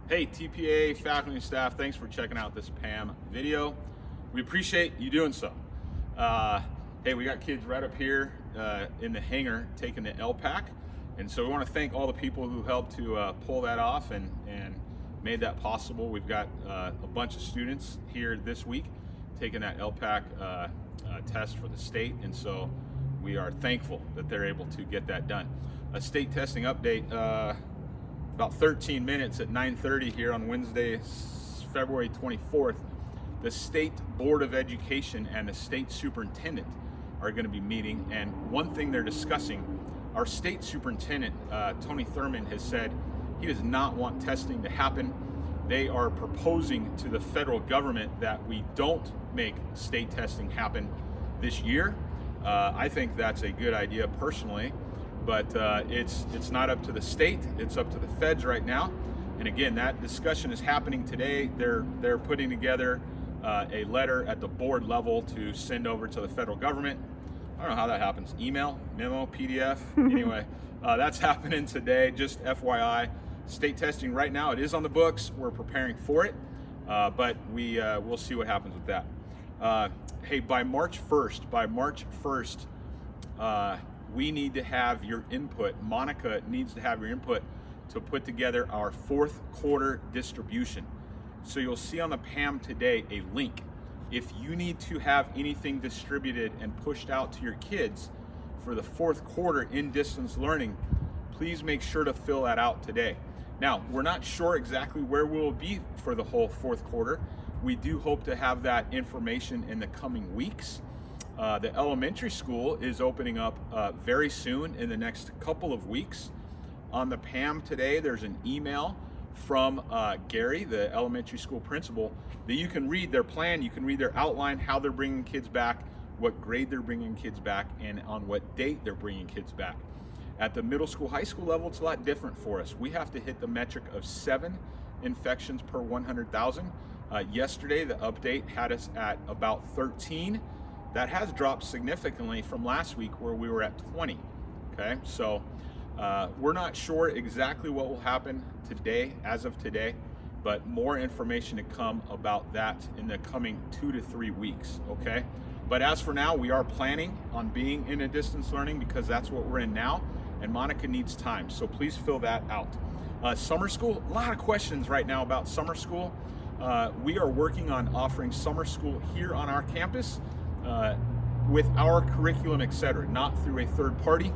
Hey, TPA, faculty and staff, thanks for checking out this PAM video. We appreciate you doing so. Hey, we got kids right up here in the hangar taking the LPAC. And so we want to thank all the people who helped to pull that off and made that possible. We've got a bunch of students here this week taking that LPAC test for the state. And so we are thankful that they're able to get that done. A state testing update, about 13 minutes at 9:30 here on Wednesday, February 24th, the State Board of Education and the state superintendent are going to be meeting. And one thing they're discussing, our state superintendent, Tony Thurman, has said he does not want testing to happen. They are proposing to the federal government that we don't make state testing happen this year. I think that's a good idea personally. But it's not up to the state, it's up to the feds right now. And again, that discussion is happening today. They're putting together a letter at the board level to send over to the federal government. I don't know how that happens, email, memo, PDF, anyway. That's happening today, just FYI. State testing right now, it is on the books. We're preparing for it, but we'll see what happens with that. Hey, by March 1st, we need to have your input. Monica needs to have your input to put together our fourth quarter distribution. So you'll see on the PAM today a link. If you need to have anything distributed and pushed out to your kids for the fourth quarter in distance learning, please make sure to fill that out today. Now, we're not sure exactly where we'll be for the whole fourth quarter. We do hope to have that information in the coming weeks. The elementary school is opening up very soon in the next couple of weeks. On the PAM today, there's an email from Gary, the elementary school principal, that you can read their plan, you can read their outline, how they're bringing kids back, what grade they're bringing kids back, and on what date they're bringing kids back. At the middle school, high school level, it's a lot different for us. We have to hit the metric of 7 infections per 100,000. Yesterday, the update had us at about 13. That has dropped significantly from last week where we were at 20, okay? So we're not sure exactly what will happen today, as of today, but more information to come about that in the coming 2 to 3 weeks, okay? But as for now, we are planning on being in a distance learning because that's what we're in now, and Monica needs time, so please fill that out. Summer school, a lot of questions right now about summer school. We are working on offering summer school here on our campus, with our curriculum, etc., not through a third party.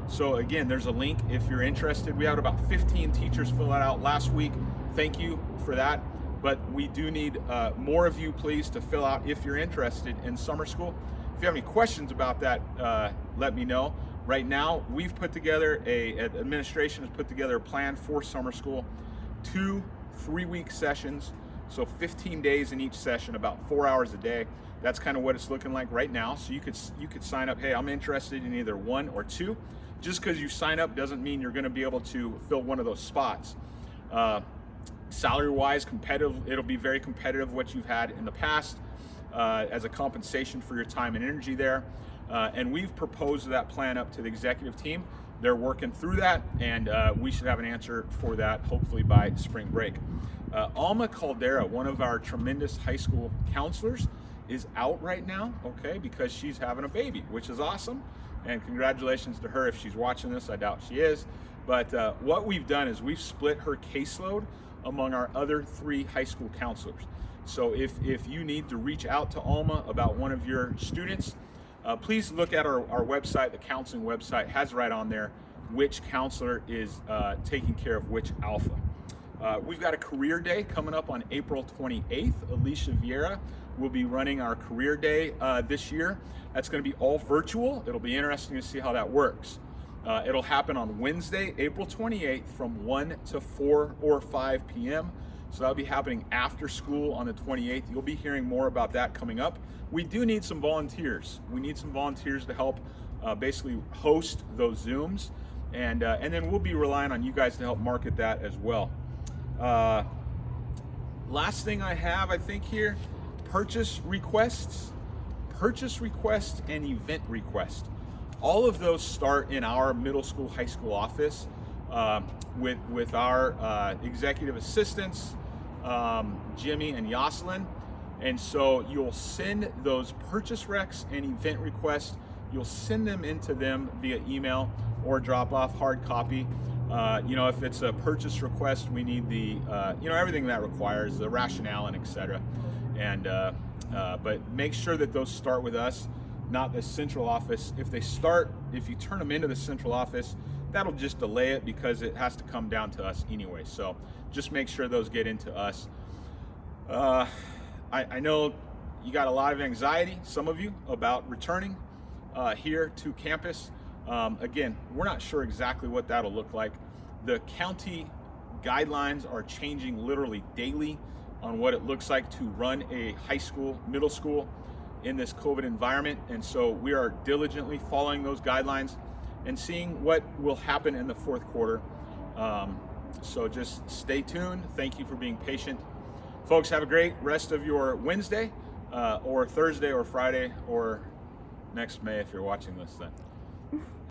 So again, there's a link if you're interested. We had about 15 teachers fill that out last week. Thank you for that. But we do need more of you, please, to fill out if you're interested in summer school. If you have any questions about that, let me know. Right now, we've put together administration has put together a plan for summer school, 2 3-week sessions. So 15 days in each session, about 4 hours a day. That's kind of what it's looking like right now. So you could sign up, hey, I'm interested in either 1 or 2. Just because you sign up doesn't mean you're going to be able to fill one of those spots. Salary-wise, competitive, it'll be very competitive what you've had in the past as a compensation for your time and energy there. And we've proposed that plan up to the executive team. They're working through that, and we should have an answer for that hopefully by spring break. Alma Caldera, one of our tremendous high school counselors, is out right now, okay, because she's having a baby, which is awesome. And congratulations to her if she's watching this. I doubt she is. But what we've done is we've split her caseload among our other 3 high school counselors. So if you need to reach out to Alma about one of your students, please look at our website. The counseling website has right on there which counselor is taking care of which alpha. We've got a career day coming up on April 28th. Alicia Vieira will be running our career day this year. That's going to be all virtual. It'll be interesting to see how that works. It'll happen on Wednesday, April 28th from 1 to 4 or 5 p.m. So that'll be happening after school on the 28th. You'll be hearing more about that coming up. We do need some volunteers. We need some volunteers to help basically host those Zooms. And then we'll be relying on you guys to help market that as well. Last thing I have, I think here, purchase requests and event requests. All of those start in our middle school, high school office. with our executive assistants, Jimmy and Yoselin. And so you'll send those purchase recs and event requests, you'll send them into them via email or drop off hard copy. If it's a purchase request, we need the, everything that requires, the rationale and etc. And, but make sure that those start with us, not the central office. If you turn them into the central office, that'll just delay it because it has to come down to us anyway. So just make sure those get into us. I know you got a lot of anxiety, some of you, about returning here to campus. Again, we're not sure exactly what that'll look like. The county guidelines are changing literally daily on what it looks like to run a high school, middle school in this COVID environment. And so we are diligently following those guidelines and seeing what will happen in the fourth quarter. So just stay tuned. Thank you for being patient. Folks, have a great rest of your Wednesday or Thursday or Friday or next May if you're watching this then.